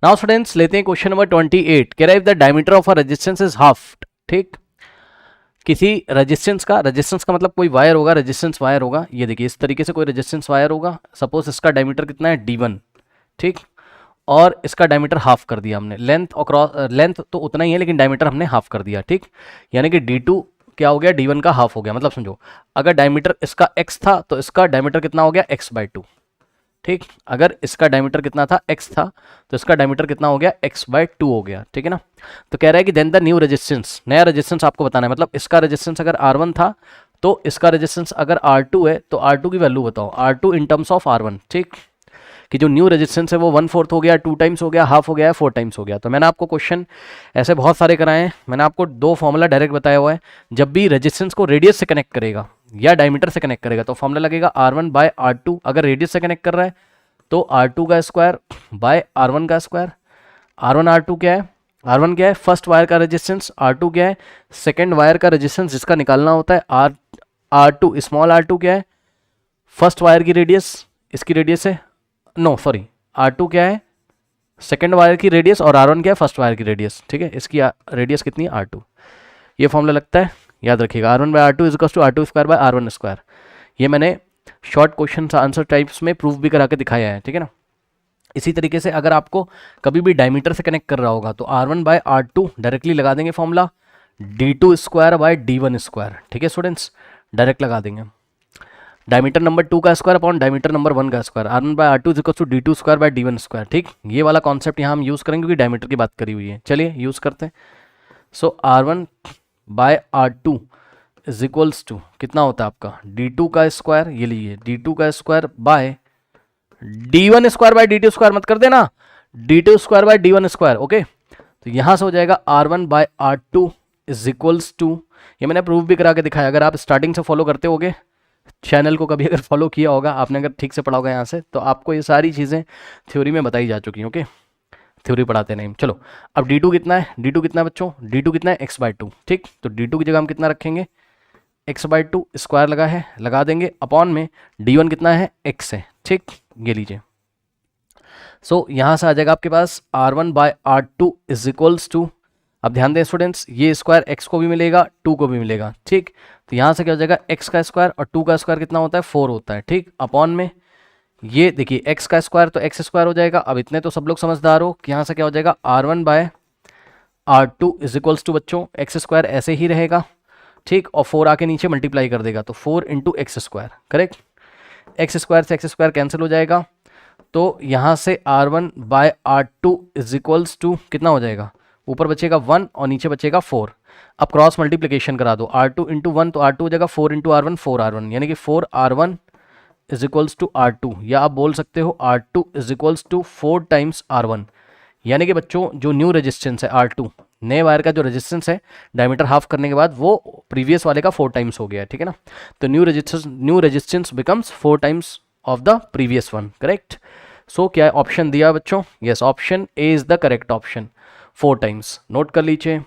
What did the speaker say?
Now students लेते हैं question number 28। कह रहा है if the diameter of a resistance is half, ठीक, किसी रेजिस्टेंस का मतलब कोई वायर होगा, रेजिस्टेंस वायर होगा, ये देखिए इस तरीके से कोई रेजिस्टेंस वायर होगा, सपोज इसका डायमीटर कितना है d1, ठीक, और इसका डायमीटर हाफ कर दिया हमने, लेंथ और क्रॉस लेंथ तो उतना ही है लेकिन डायमीटर हमने हाफ कर दिया, ठीक, यानी कि d2 क्या हो गया, d1 का हाफ हो गया। मतलब समझो अगर डायमीटर इसका x था तो इसका डायमीटर कितना हो गया, x/2, ठीक, अगर इसका डायमीटर कितना था x था तो इसका डायमीटर कितना हो गया, x/2 हो गया, ठीक है ना। तो कह रहा है कि देन द न्यू रेजिस्टेंस, नया रेजिस्टेंस आपको बताना है, मतलब इसका रेजिस्टेंस अगर R1 था तो इसका रेजिस्टेंस अगर R2 है तो R2 की वैल्यू बताओ, R2 in terms of R1, ठीक, कि जो न्यू रेजिस्टेंस है वो 1/4 हो गया, 2 टाइम्स हो गया, हाफ हो गया, 4 टाइम्स हो गया। तो मैंने आपको क्वेश्चन ऐसे बहुत सारे कराए हैं, मैंने आपको दो फॉर्मूला डायरेक्ट बताया हुआ है, जब भी रेजिस्टेंस को रेडियस से कनेक्ट करेगा या डायमीटर से कनेक्ट करेगा तो फॉर्मूला लगेगा R1/R2, अगर रेडियस से कनेक्ट कर रहा है तो R2 का स्क्वायर बाय R1 का स्क्वायर। R1 R2 क्या है, R1 क्या है फर्स्ट वायर का रेजिस्टेंस, R2 क्या है सेकेंड वायर का रेजिस्टेंस जिसका निकालना होता है, R2 स्मॉल R2 क्या है फर्स्ट वायर की रेडियस, इसकी रेडियस है, नो सॉरी, R2 क्या है सेकेंड वायर की रेडियस और R1 क्या है फर्स्ट वायर की रेडियस, ठीक है, इसकी रेडियस कितनी है R2, ये फॉर्मूला लगता है, याद रखिएगा R1/R2 is equals to R2 square by R1 square. ये मैंने शॉर्ट क्वेश्चन आंसर टाइप्स में प्रूफ भी करा के दिखाया है, ठीक है ना। इसी तरीके से अगर आपको कभी भी डायमीटर से कनेक्ट कर रहा होगा तो R1/R2 डायरेक्टली लगा देंगे formula, D2 square by D1 square, ठीक है स्टूडेंट्स, डायरेक्ट लगा देंगे, डायमीटर नंबर 2 का स्क्वायर अपॉन डायमीटर नंबर 1 का square, R1/R2 is equal to D2 square by D1 square, ठीक, ये वाला कॉन्सेप्ट यहाँ हम यूज़ करेंगे क्योंकि डायमीटर की बात करी हुई है। चलिए यूज़ करते हैं। सो R1/R2 इज इक्वल्स टू कितना होता है आपका D2 का स्क्वायर, ये लीजिए D2 का square by D1 square by D2 square, मत कर देना D2 square by D1 square, okay. तो यहां से हो जाएगा R1/R2 इज इक्वल्स टू, ये मैंने प्रूफ भी करा के दिखाया, अगर आप स्टार्टिंग से फॉलो करते होगे चैनल को, कभी अगर फॉलो किया होगा आपने, अगर ठीक से पढ़ा होगा यहाँ से, तो आपको ये सारी चीज़ें थ्योरी में बताई जा चुकी हैं, ओके, थ्योरी पढ़ाते नहीं। चलो अब D2 कितना है, D2 कितना है बच्चों, D2 कितना है x/2, ठीक, तो D2 की जगह हम कितना रखेंगे x/2 स्क्वायर लगा है, लगा देंगे अपॉन में D1 कितना है x है, ठीक, ये लीजिए। सो यहाँ से आ जाएगा आपके पास R1/R2 इज इक्वल्स टू, अब ध्यान दें स्टूडेंट्स, ये स्क्वायर x को भी मिलेगा 2 को भी मिलेगा, ठीक, तो यहाँ से क्या हो जाएगा x का स्क्वायर और 2 का स्क्वायर कितना होता है 4 होता है, ठीक, अपॉन में ये देखिए x का स्क्वायर तो x स्क्वायर हो जाएगा। अब इतने तो सब लोग समझदार हो कि यहाँ से क्या हो जाएगा R1/R2 इज इक्वल्स टू बच्चों x स्क्वायर ऐसे ही रहेगा, ठीक, और 4 आके नीचे मल्टीप्लाई कर देगा तो 4 into x square, correct, x square से एक्स स्क्वायर कैंसिल हो जाएगा, तो यहाँ से R1/R2 इज इक्वल्स टू कितना हो जाएगा, ऊपर बचेगा 1 और नीचे बचेगा 4। अब क्रॉस मल्टीप्लिकेशन करा दो, R2 इंटू 1 तो R2 हो जाएगा 4 इंटू R1, 4R1, यानी कि 4R1 is equals to R2, या आप बोल सकते हो R2 is equals to 4 times R1, यानी कि बच्चों जो न्यू रेजिस्टेंस है R2, नए वायर का जो रेजिस्टेंस है डायमीटर हाफ करने के बाद वो प्रीवियस वाले का 4 टाइम्स हो गया है, ठीक है ना। तो new resistance becomes 4 times of the previous one, correct. So क्या ऑप्शन दिया बच्चों, yes option A is the correct option, 4 times, note कर लीजिए।